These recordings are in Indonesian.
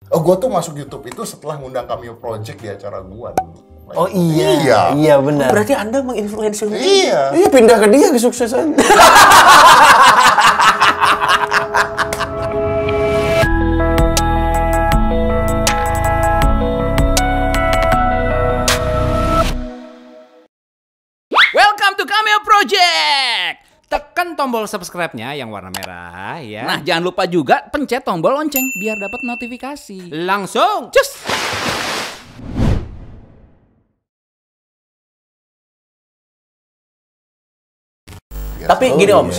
Oh, gue tuh masuk YouTube itu setelah ngundang Cameo Project di acara gua dulu. Oh iya. Iya benar. Berarti Anda menginfluencer. Iya. Iya, pindah ke dia kesuksesan. Welcome to Cameo Project. Tekan tombol subscribe-nya yang warna merah ya. Nah, jangan lupa juga pencet tombol lonceng biar dapat notifikasi. Langsung, cus. Tapi gini Om,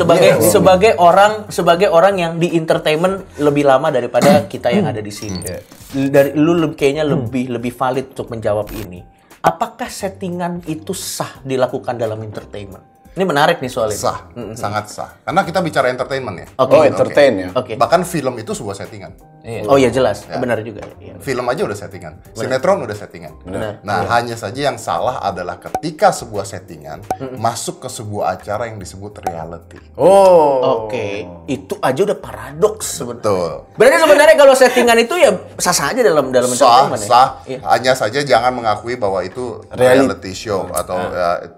sebagai orang yang di entertainment lebih lama daripada kita yang ada di sini. Dari lu kayaknya lebih valid untuk menjawab ini. Apakah settingan itu sah dilakukan dalam entertainment? Ini menarik nih soal ini. Sah, sangat sah. Karena kita bicara entertainment ya. Oke. Oh, entertain ya. Oke. Bahkan film itu sebuah settingan. Oh iya jelas, benar juga. Iya. Film aja udah settingan, sinetron udah settingan. Nah, hanya saja yang salah adalah ketika sebuah settingan masuk ke sebuah acara yang disebut reality. Oh. Oke, itu aja udah paradoks sebetulnya. Betul. Berarti sebenarnya kalau settingan itu ya sah-sah aja dalam Sah, entertainment ya. sah. Iya. Hanya saja jangan mengakui bahwa itu reality show atau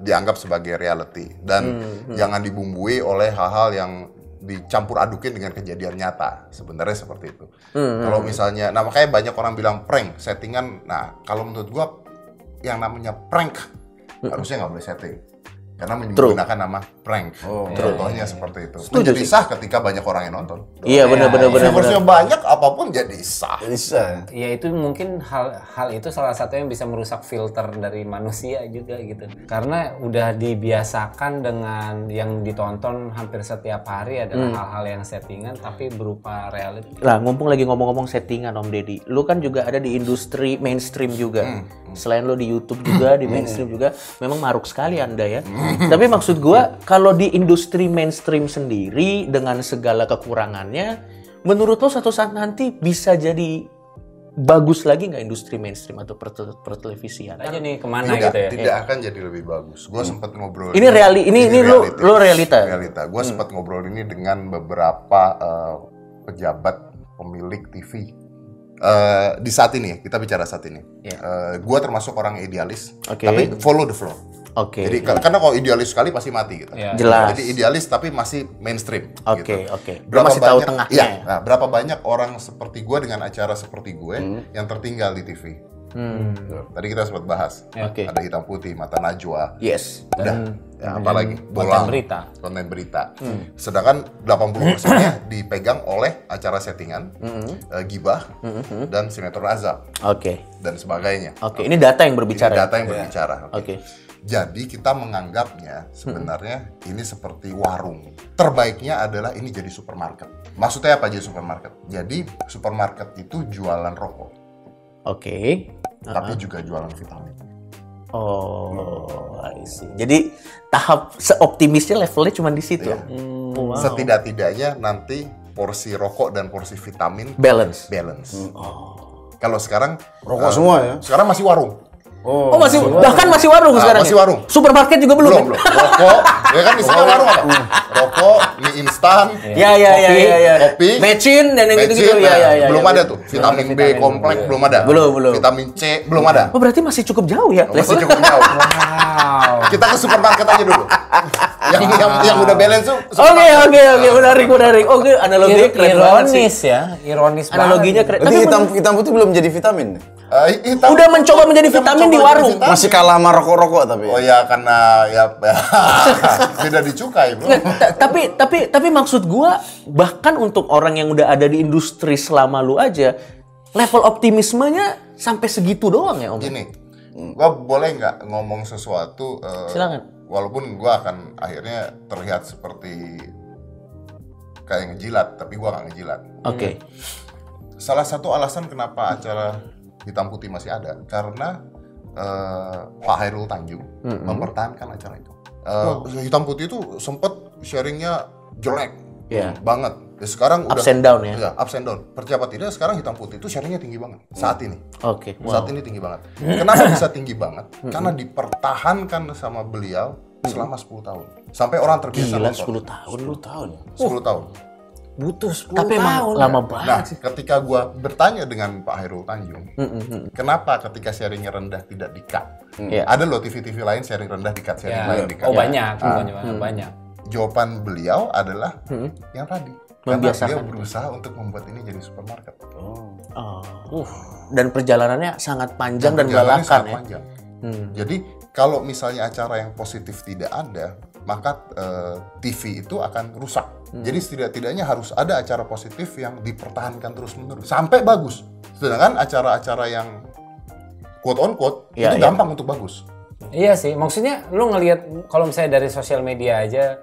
dianggap sebagai reality dan jangan dibumbui oleh hal-hal yang dicampur adukin dengan kejadian nyata. Sebenarnya seperti itu. Kalau misalnya, nah makanya banyak orang bilang prank, settingan. Nah, kalau menurut gua yang namanya prank harusnya nggak boleh setting. Karena menggunakan nama prank. Contohnya seperti itu. Menjadi sah ketika banyak orang yang nonton. Iya benar. Viewersnya banyak, apapun jadi sah. Bisa. Ya itu mungkin hal itu salah satu yang bisa merusak filter dari manusia juga gitu. Karena udah dibiasakan dengan yang ditonton hampir setiap hari adalah hal-hal yang settingan tapi berupa reality. Lah, mumpung lagi ngomong-ngomong settingan Om Deddy, lu kan juga ada di industri mainstream juga. Selain lu di YouTube juga, di mainstream juga, memang maruk sekali Anda ya. Tapi maksud gua, kalau di industri mainstream sendiri dengan segala kekurangannya, menurut lo suatu saat nanti bisa jadi bagus lagi nggak industri mainstream atau pertelevisian? Aja nih kemana gitu ya? Tidak akan jadi lebih bagus. Gue sempat ngobrol. Ini lo realita. Realita. Gue sempat ngobrol ini dengan beberapa pejabat pemilik TV. Di saat ini, kita bicara saat ini. Gue termasuk orang idealis, tapi follow the flow. Jadi karena kalau idealis sekali pasti mati gitu. Jelas. Jadi idealis tapi masih mainstream. Gitu. Berapa masih tahu tengahnya. Iya. Nah, berapa banyak orang seperti gue dengan acara seperti gue yang tertinggal di TV. Tadi kita sempat bahas. Ada Hitam Putih, Mata Najwa. Yes. Udah. Apa lagi? Bola. Konten berita. Sedangkan 80%-nya dipegang oleh acara settingan, gibah, dan sinetron azab. Dan sebagainya. Ini data yang berbicara. Ini data yang berbicara. Jadi kita menganggapnya sebenarnya ini seperti warung. Terbaiknya adalah ini jadi supermarket. Maksudnya apa jadi supermarket? Jadi supermarket itu jualan rokok. Tapi juga jualan vitamin. I see. Jadi tahap seoptimisnya levelnya cuma di situ. Setidak-tidaknya nanti porsi rokok dan porsi vitamin balance. Kalau sekarang Rokok semua ya? Sekarang masih warung. Masih bahkan masih warung sekarang. Masih warung. Supermarket juga belum. Rokok, ya kan misalnya warung apa? Rokok, mie instan, kopi, mecin dan yang gitu-gitu. Belum ada tuh. Vitamin B kompleks belum ada. Belum. Vitamin C belum ada. Oh, berarti masih cukup jauh ya? Masih cukup jauh. Kita ke supermarket aja dulu. Yang udah balance tuh. Oke, menarik. Oke, analoginya keren banget sih. Ironis banget. Analoginya keren. Berarti hitam putih belum jadi vitamin? Udah mencoba menjadi vitamin di warung. Masih kalah sama rokok-rokok tapi. Oh ya, karena ya beda di cukai, bro. Tapi maksud gua, bahkan untuk orang yang udah ada di industri selama lu aja, level optimismenya sampai segitu doang ya Om? Gini, gua boleh nggak ngomong sesuatu? Silakan. Walaupun gua akan akhirnya terlihat seperti kayak ngejilat, tapi gua nggak ngejilat. Salah satu alasan kenapa acara Hitam Putih masih ada, karena Pak Hairul Tanjung mempertahankan acara itu. Hitam Putih itu sempet sharingnya jelek banget. Ya, sekarang ups and down ya? Iya, ups and down. Percaya apa tidak, sekarang Hitam Putih itu sharingnya tinggi banget saat ini. Saat ini tinggi banget. Kenapa bisa tinggi banget? Karena dipertahankan sama beliau selama 10 tahun. Sampai orang terbiasa nonton. 10 tahun. 10 tahun. butuh 10 Tapi emang tahun. lama Nah, banget sih. ketika gua bertanya dengan Pak Hairul Tanjung, kenapa ketika sharingnya rendah tidak di-cut? Iya. Ada loh TV-TV lain sharing rendah di-cut, sharing Ya. lain di-cut. Oh banyak, banyak. Jawaban beliau adalah yang tadi. Karena Membiasakan. dia berusaha untuk membuat ini jadi supermarket. Dan perjalanannya sangat panjang dan Perjalanannya melelahkan sangat ya. panjang. Jadi kalau misalnya acara yang positif tidak ada, maka TV itu akan rusak. Jadi setidak-tidaknya harus ada acara positif yang dipertahankan terus-menerus sampai bagus. Sedangkan acara-acara yang quote on quote Iya, itu iya. gampang untuk bagus. Iya sih, maksudnya lu ngelihat kalau misalnya dari sosial media aja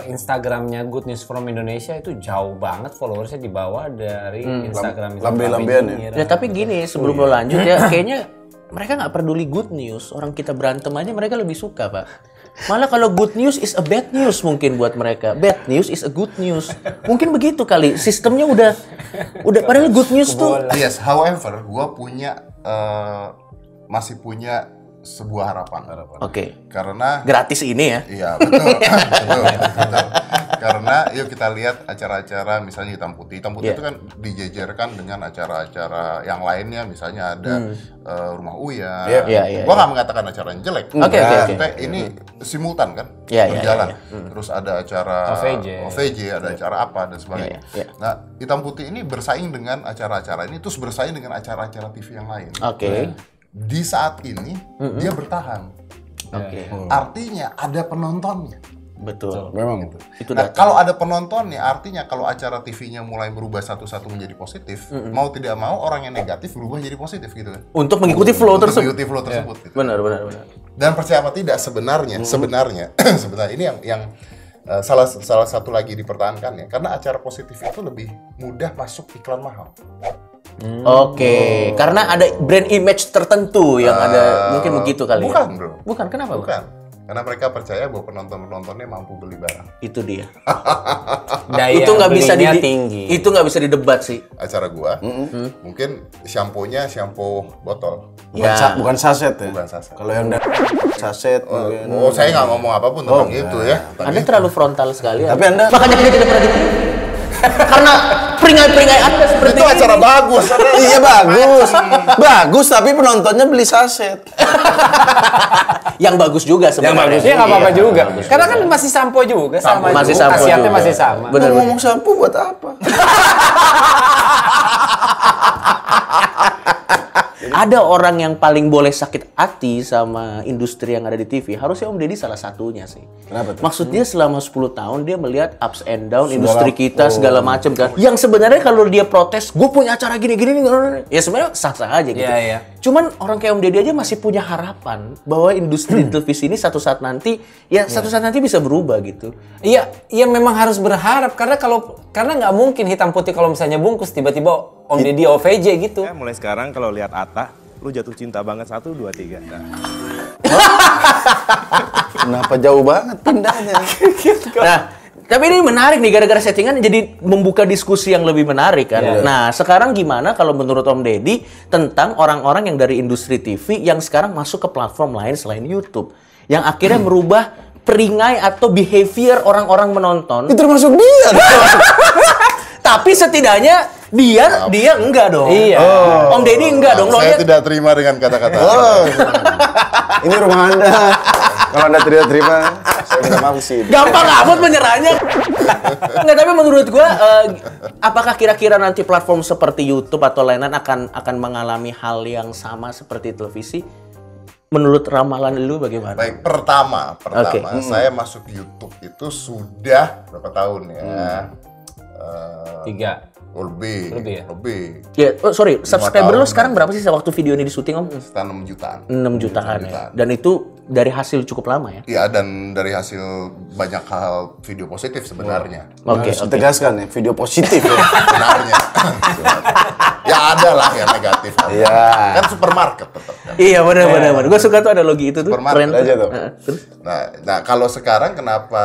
Instagramnya Good News from Indonesia itu jauh banget followersnya di bawah dari Instagram lambe-lambean ya? Ya tapi gini, sebelum lo lanjut ya, kayaknya mereka nggak peduli good news. Orang kita berantem aja mereka lebih suka, Pak. Malah kalau good news is a bad news mungkin buat mereka. Bad news is a good news. Mungkin begitu kali. Sistemnya udah padahal good news tuh. Yes, however, gua masih punya sebuah harapan. Oke. Karena Gratis ini ya. iya, betul. betul. Karena yuk kita lihat acara-acara misalnya Hitam Putih. Hitam Putih itu kan dijejerkan dengan acara-acara yang lainnya, misalnya ada Rumah Uya. Iya. Gua nggak mengatakan acara yang jelek. Oke. Ini simultan kan, Iya, berjalan. Terus ada acara OVJ. ada acara apa dan sebagainya. Iya. Nah, Hitam Putih ini bersaing dengan acara-acara ini, terus bersaing dengan acara-acara TV yang lain. Oke. Di saat ini dia bertahan. Oke. Artinya ada penontonnya. Betul. Memang. Itu Nah, data. kalau ada penontonnya, artinya kalau acara TV-nya mulai berubah satu-satu menjadi positif, mau tidak mau orang yang negatif berubah jadi positif gitu kan. Untuk mengikuti flow Untuk tersebut. mengikuti flow tersebut. Gitu. Benar. Dan percaya apa tidak sebenarnya ini yang salah satu lagi dipertahankan ya, karena acara positif itu lebih mudah masuk iklan mahal. Oke, karena ada brand image tertentu yang ada mungkin begitu kali bukan, ya. bro. Bukan, kenapa? Bro? Bukan. Karena mereka percaya bahwa penontonnya mampu beli barang. Itu dia. Daya Itu nggak bisa belinya tinggi. Itu nggak bisa didebat sih. Acara gua, mungkin shampoo-nya shampoo botol. Bukan saset ya? Bukan saset. Kalau yang dari saset mungkin. Oh, saya nggak ngomong apapun tentang itu ya. Anda terlalu frontal sekali. Tapi Anda Makanya kita tidak pernah dipilih. Karena peringai-peringai Anda seperti Itu ini. acara bagus. iya bagus. Bagus tapi penontonnya beli saset. Yang bagus juga sebenarnya. Ya nggak apa-apa Iya, juga. bagus Karena kan masih sampo juga, sama Masih juga. sampo Khasiatnya juga. masih sama. Bener. Ngomong sampo buat apa? Ada orang yang paling boleh sakit hati sama industri yang ada di TV, harusnya Om Deddy salah satunya sih. Kenapa tuh? Maksudnya selama 10 tahun dia melihat ups and down industri kita segala macam kan. Yang sebenarnya kalau dia protes, gue punya acara gini-gini nih. Ya sebenarnya sah-sah aja gitu. Iya. Cuman orang kayak Om Deddy aja masih punya harapan bahwa industri televisi ini satu saat nanti bisa berubah gitu. Iya memang harus berharap karena nggak mungkin Hitam Putih kalau misalnya bungkus tiba-tiba Om Deddy OVJ gitu. Ya, mulai sekarang kalau lihat Atta, lu jatuh cinta banget 1, 2, 3. Kenapa jauh banget pindahnya? Nah, tapi ini menarik nih gara-gara settingan jadi membuka diskusi yang lebih menarik kan. Nah, sekarang gimana kalau menurut Om Deddy tentang orang-orang yang dari industri TV yang sekarang masuk ke platform lain selain YouTube yang akhirnya merubah peringai atau behavior orang-orang menonton. Itu termasuk dia. Tapi setidaknya dia enggak dong. Iya. Om Deddy enggak dong. Lo Saya lihat tidak terima dengan kata-kata. Ini rumah Anda. Kalau Anda tidak terima, saya minta maaf sih. gampang amat menyerahnya. Enggak, tapi menurut gua apakah kira-kira nanti platform seperti YouTube atau lain-lain akan mengalami hal yang sama seperti televisi? Menurut ramalan lu bagaimana? Baik, pertama, Oke. saya masuk YouTube itu sudah berapa tahun ya? 3. Lebih. Ya, sorry, subscriber tahun. lu sekarang berapa sih waktu video ini di syuting Om? Sekitar 6 jutaan. 6 jutaan ya. Dan itu dari hasil cukup lama ya? Iya, dan dari hasil banyak hal video positif sebenarnya. Oke. Harus ditegaskan ya, video positif ya. Sebenarnya. Ya ada lah yang negatif. Iya. Kan supermarket tetap kan. Iya, benar. Gue suka tuh ada logi itu tuh. Supermarket Keren aja tuh. Terus? Nah, kalau sekarang kenapa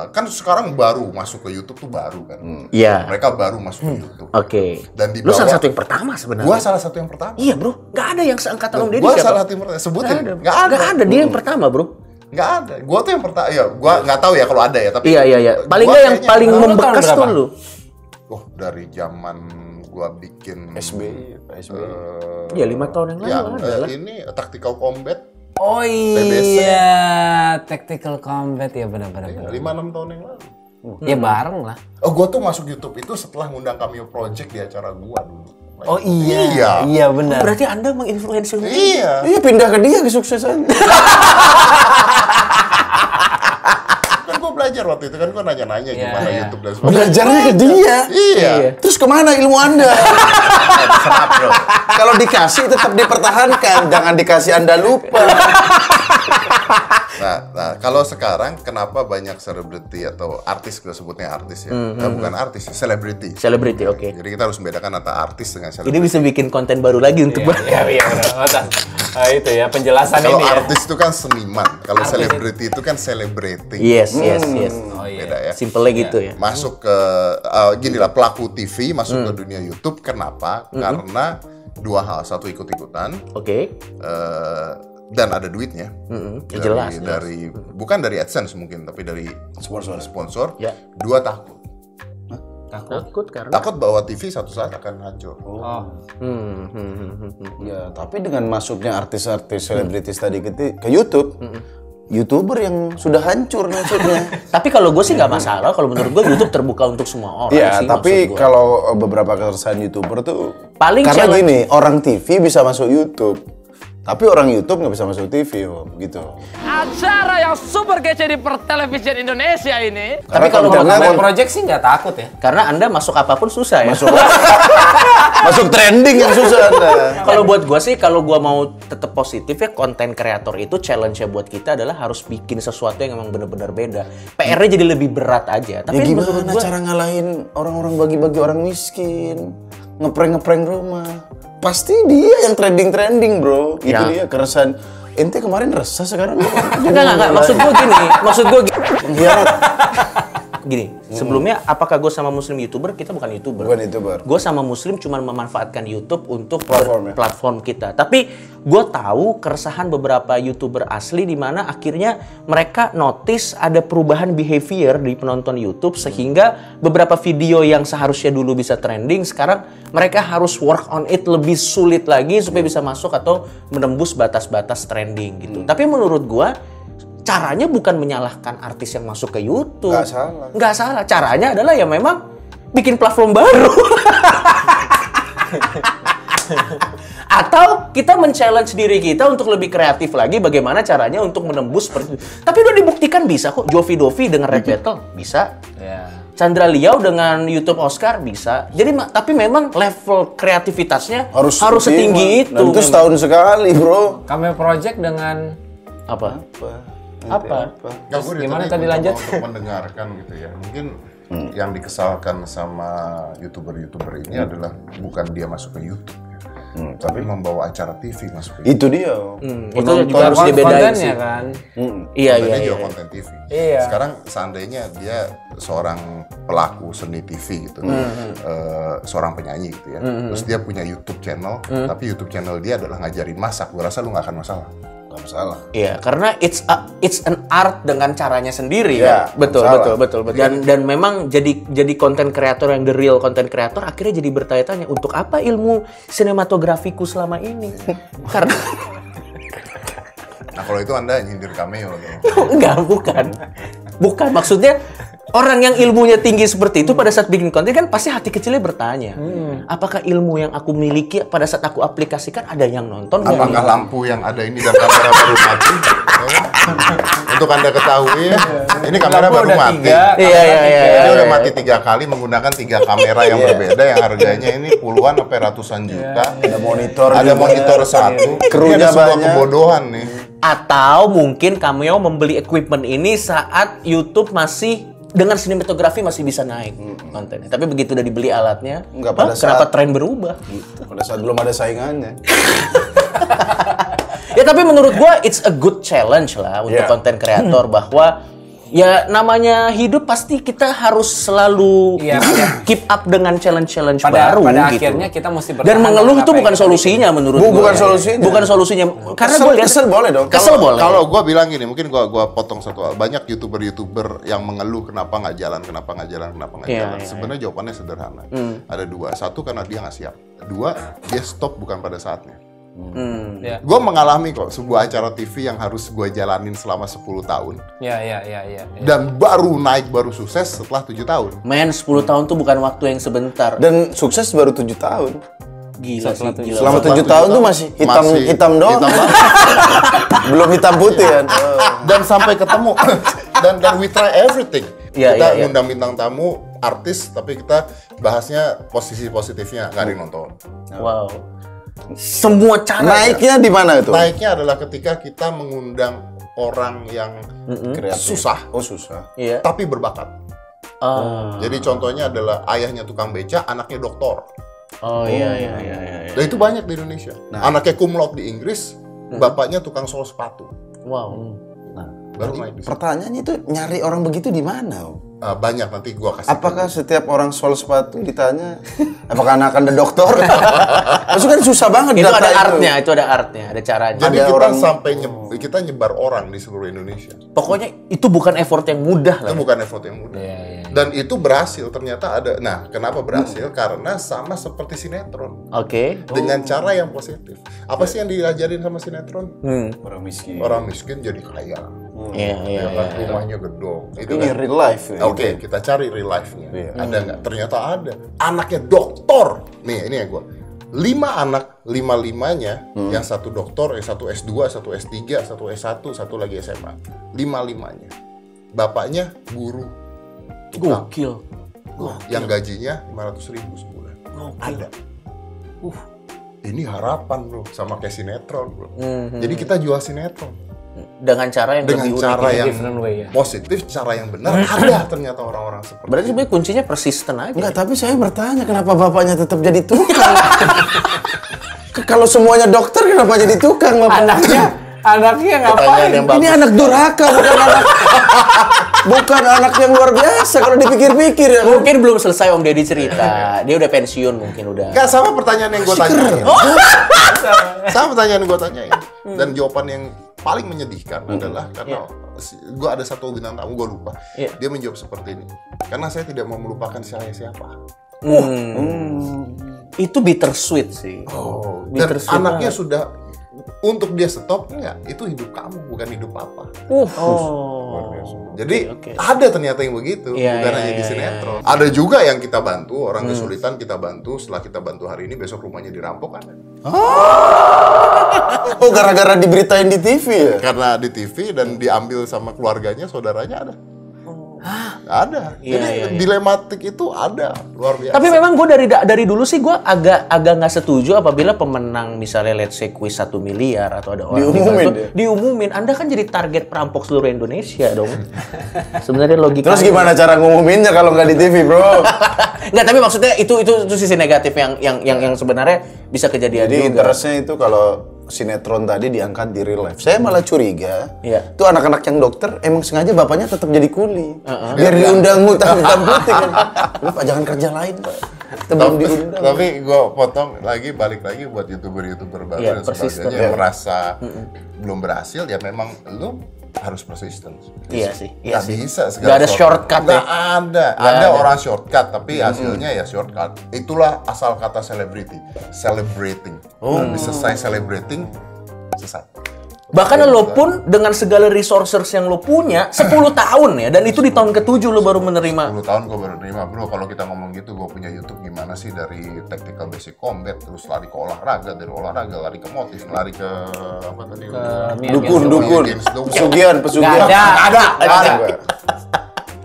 kan sekarang baru masuk ke YouTube tuh baru kan. Iya. Mereka baru masuk ke YouTube. Oke. Dan di Lu salah bawah- satu yang pertama sebenarnya. Gua salah satu yang pertama. Iya, Bro. Nggak ada yang seangkatan Om Deddy Gua siapa? salah satu yang pertama. Sebutin. Nggak ada. Dia yang pertama, Bro. Nggak ada. Gua tuh yang pertama, ya gua nggak tahu ya kalau ada ya, tapi Iya. Paling gua nggak yang kayaknya- paling Lu tahun membekas tuh berapa? lu. Oh, dari zaman gua bikin SBY, Pak SBY. Ya 5 tahun yang lalu yang ada lah. ini Tactical Combat Oh BBC. iya, Tactical Combat ya benar-benar. 5-6 tahun yang lalu. Ya bareng lah. Oh, gua tuh masuk YouTube itu setelah ngundang Cameo Project di acara gua dulu. Oh Iya. Iya benar. Berarti Anda menginfluensi lu. Iya. Iya, pindah ke dia kesuksesan. Kan gua belajar waktu itu kan gua nanya-nanya gimana iya. YouTube dan sebagainya. Belajarnya ke dia. Iya. Terus kemana ilmu Anda? Serap, bro. Kalau dikasih tetap dipertahankan, jangan dikasih Anda lupa. Nah, kalau sekarang kenapa banyak selebriti atau artis, gue sebutnya artis ya, bukan artis, selebriti. Selebriti, oke. Jadi kita harus membedakan antara artis dengan Ini selebriti. bisa bikin konten baru lagi untuk Iya benar. Itu ya penjelasan Kalau ini ya. artis itu kan seniman, kalau selebriti itu kan celebrating. Yes. Oh iya. Beda ya. Simple gitu ya. Masuk ke gini lah, pelaku TV masuk ke dunia YouTube, kenapa? Karena dua hal, satu ikut-ikutan. Oke. Dan ada duitnya. Jelas. Dari bukan dari AdSense mungkin, tapi dari sponsor. Ya. Dua, takut. Takut karena Takut bahwa TV satu saat akan hancur. Ya, tapi dengan masuknya artis-artis selebritis tadi ke YouTube, YouTuber yang sudah hancur maksudnya. Tapi kalau gue sih nggak masalah. Kalau menurut gue YouTube terbuka untuk semua orang Iya, sih. tapi maksud gua. kalau beberapa keresahan YouTuber tuh Paling karena challenge- gini, orang TV bisa masuk YouTube. Tapi orang YouTube nggak bisa masuk TV, gitu. Acara yang super kece di pertelevisian Indonesia ini. Tapi kalau kontennya Cameo Project sih nggak takut ya. karena Anda masuk apapun susah ya. masuk trending yang susah Anda. Kalau buat gue sih, kalau gue mau tetap positif ya, konten kreator itu challenge-nya buat kita adalah harus bikin sesuatu yang emang benar-benar beda. PR-nya jadi lebih berat aja. Ya Tapi menurut gimana gue, cara ngalahin orang-orang bagi-bagi orang miskin, ngeprank rumah. Pasti dia yang trending bro. Itu Ya. dia keresahan. Ente kemarin resah sekarang. enggak. Maksud gue gini. Gini, sebelumnya apakah gue sama muslim YouTuber? Kita bukan YouTuber. Bukan YouTuber. Gue sama muslim cuma memanfaatkan YouTube untuk Platform ya? platform kita. Tapi gue tahu keresahan beberapa YouTuber asli di mana akhirnya mereka notice ada perubahan behavior di penonton YouTube sehingga beberapa video yang seharusnya dulu bisa trending sekarang mereka harus work on it lebih sulit lagi supaya bisa masuk atau menembus batas-batas trending gitu. Tapi menurut gue caranya bukan menyalahkan artis yang masuk ke YouTube. Nggak salah. Nggak salah. Caranya adalah ya memang bikin platform baru. Atau kita men-challenge diri kita untuk lebih kreatif lagi bagaimana caranya untuk menembus. Tapi udah dibuktikan bisa kok. Jovi Dovi dengan Rap Battle bisa. Ya. Chandra Liao dengan YouTube Oscar bisa. Jadi tapi memang level kreativitasnya harus setinggi itu. Dan itu setahun sekali bro. Cameo Project dengan Apa? Nggak, gua gimana ditanya tadi mencoba lanjut? untuk mendengarkan gitu ya. Mungkin yang dikesalkan sama YouTuber ini adalah bukan dia masuk ke YouTube, tapi membawa acara TV masuk ke YouTube. Itu dia. Itu juga harus dibedain sih. kontennya kan. Iya. Kontennya juga konten TV. Iya. Sekarang seandainya dia seorang pelaku seni TV gitu, seorang penyanyi gitu ya, terus dia punya YouTube channel, tapi YouTube channel dia adalah ngajarin masak, gua rasa lu nggak akan masalah. Gak masalah. Iya, karena it's an art dengan caranya sendiri Iya, kan. Betul. Dan memang jadi konten kreator yang the real konten kreator akhirnya jadi bertanya-tanya untuk apa ilmu sinematografiku selama ini? Karena Nah kalau itu Anda nyindir Cameo tuh. enggak, bukan maksudnya orang yang ilmunya tinggi seperti itu pada saat bikin konten kan pasti hati kecilnya bertanya, apakah ilmu yang aku miliki pada saat aku aplikasikan ada yang nonton? nggak Apakah nih? lampu yang ada ini dan kamera baru mati? Untuk Anda ketahui, ini kamera Lampu baru udah mati. 3. Iya. Dia udah mati 3 kali menggunakan 3 kamera yang berbeda yang harganya ini puluhan sampai ratusan juta. Ada monitor. Ada juga. monitor satu. Krunya Ini ada sebuah banyak. kebodohan nih. Atau mungkin Cameo membeli equipment ini saat YouTube masih dengan sinematografi masih bisa naik kontennya. Tapi begitu udah dibeli alatnya, Nggak pada kenapa saat- tren berubah? Pada saat belum ada saingannya. Ya tapi menurut gua it's a good challenge lah untuk Yeah. konten kreator bahwa Ya namanya hidup pasti kita harus selalu keep up dengan challenge-challenge baru pada gitu. akhirnya kita mesti bertahan. Dan mengeluh dengan itu apa bukan yang solusinya menurut gue. Bukan solusinya. Bukan solusinya. Karena gue lihat Kesel boleh dong. Kesel boleh. Kalau gue bilang gini, mungkin gue potong satu hal. Banyak youtuber yang mengeluh kenapa nggak jalan. Sebenarnya jawabannya sederhana. Ada dua. Satu, karena dia nggak siap. Dua, dia stop bukan pada saatnya. Gue mengalami kok sebuah acara TV yang harus gue jalanin selama 10 tahun. Iya. Dan baru naik, baru sukses setelah 7 tahun. Men, 10 tahun tuh bukan waktu yang sebentar. Dan sukses baru 7 tahun. Gila sih, gila. Selama 7 tahun tuh masih hitam doang. Belum hitam putih kan. Dan sampai ketemu. dan we try everything. Iya, Kita iya. ngundang bintang tamu, artis, tapi kita bahasnya posisi positifnya, nggak ada yang nonton. Wow. Semua cara. Naiknya di mana itu? Naiknya adalah ketika kita mengundang orang yang susah, susah. Iya. tapi berbakat. Jadi contohnya adalah ayahnya tukang beca, anaknya doktor. Oh iya. Dan itu banyak di Indonesia. Anaknya cum laude di Inggris, bapaknya tukang sol sepatu. Wow. Baru naik di situ. Pertanyaannya itu nyari orang begitu di mana? Om? Banyak, nanti gua kasih. Apakah setiap orang sol sepatu ditanya apakah anak Anda dokter? Maksudnya kan susah banget Itu data ada artnya, ada caranya. Jadi ada kita orang- sampai kita nyebar orang di seluruh Indonesia. Pokoknya itu bukan effort yang mudah lah. Itu bukan effort yang mudah. Dan itu berhasil, ternyata ada. Nah, kenapa berhasil? Karena sama seperti sinetron. Oke. Dengan cara yang positif. Apa sih yang diajarin sama sinetron? orang miskin. Orang miskin jadi kaya. Iya. Ya kan, rumahnya gedong. Itu Ini kan. real life. Ya. Oke, kita cari real life-nya. Ada nggak? Ternyata ada. Anaknya doktor. Nih, ini ya gue. 5 anak, 5-5-nya, yang satu doktor, yang satu S2, satu S3, satu S1, satu lagi SMA. 5-5-nya. Bapaknya guru. Tukang. Gokil. Yang gajinya 500.000 sebulan. Ada. Ini harapan bro, sama kayak sinetron bro. Jadi kita jual sinetron. Dengan cara yang Dengan lebih unik. cara yang different way, ya. positif, cara yang benar, ada ternyata orang-orang seperti Berarti sebenarnya kuncinya persisten aja. Enggak, tapi saya bertanya kenapa bapaknya tetap jadi tukang? Kalau semuanya dokter kenapa jadi tukang bapaknya? Anaknya Pertanyaan ngapain? yang Ini bagus. anak durhaka, bukan anak yang luar biasa kalau dipikir-pikir ya. Mungkin belum selesai Om Deddy cerita. Dia udah pensiun mungkin udah. Gak sama pertanyaan yang gue tanyain. Sama pertanyaan yang gue tanyain. Dan jawaban yang paling menyedihkan adalah karena gue ada satu bintang tamu, gue lupa. Iya. Dia menjawab seperti ini. Karena saya tidak mau melupakan saya siapa. Itu bittersweet sih. Dan Bittersweet anaknya banget. sudah untuk dia stop, enggak, itu hidup kamu, bukan hidup papa. Jadi Oke. ada ternyata yang begitu, Iya, bukan iya, hanya di iya, sinetron. Ada juga yang kita bantu, orang kesulitan kita bantu, setelah kita bantu hari ini, besok rumahnya dirampok ada. Oh, gara-gara diberitain di TV ya? Karena di TV dan diambil sama keluarganya, saudaranya ada. Ada. Iya, Jadi iya, iya. dilematik itu ada, luar biasa. Tapi memang gue dari dulu sih gue agak nggak setuju apabila pemenang misalnya let's say kuis 1 miliar atau ada orang Diumumin gitu, diumumin. Anda kan jadi target perampok seluruh Indonesia dong. Sebenarnya logika. Terus gimana cara ngumuminnya kalau nggak di TV, bro? Nggak, tapi maksudnya itu sisi negatif yang sebenarnya bisa kejadian Jadi juga. interestnya itu kalau sinetron tadi diangkat di real life. Saya malah curiga, Iya. tuh anak-anak yang dokter emang sengaja bapaknya tetap jadi kuli. Biar diundang hitam putih kan. Lu Pak jangan kerja lain, Pak. Kita belum diundang. Tapi gue potong lagi, balik lagi buat youtuber baru Iya, dan persisten. sebagainya yang merasa belum berhasil, ya memang lu harus persisten. Iya sih, Nggak iya sih. bisa segala Nggak ada sesuatu. shortcut Nggak ya? ada. Ada orang shortcut, tapi hasilnya ya shortcut. Itulah asal kata celebrity. Celebrating. Bisa selesai celebrating, selesai. Bahkan lo pun dengan segala resources yang lo punya 10 tahun ya, dan itu di tahun ke-7 lo baru menerima. 10 tahun gue baru nerima, bro. Kalau kita ngomong gitu, gue punya YouTube gimana sih dari tactical basic combat, terus lari ke olahraga, dari olahraga lari ke motif, lari ke apa tadi? Dukun. Pesugihan. Nggak ada.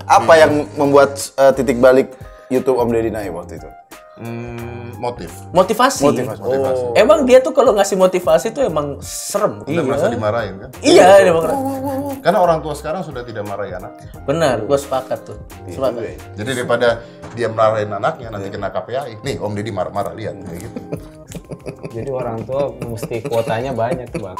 Apa yang membuat titik balik YouTube Om Deddy naik waktu itu? Motif. Motivasi. Motivasi. Emang dia tuh kalau ngasih motivasi tuh emang serem. Udah merasa dimarahin kan? Iya, emang. Karena orang tua sekarang sudah tidak marahi anaknya. Benar, gue sepakat tuh. Sepakat. Jadi daripada dia marahin anaknya nanti kena KPI. Nih Om Deddy marah-marah, lihat kayak gitu. Jadi orang tua mesti kuotanya banyak tuh, Bang.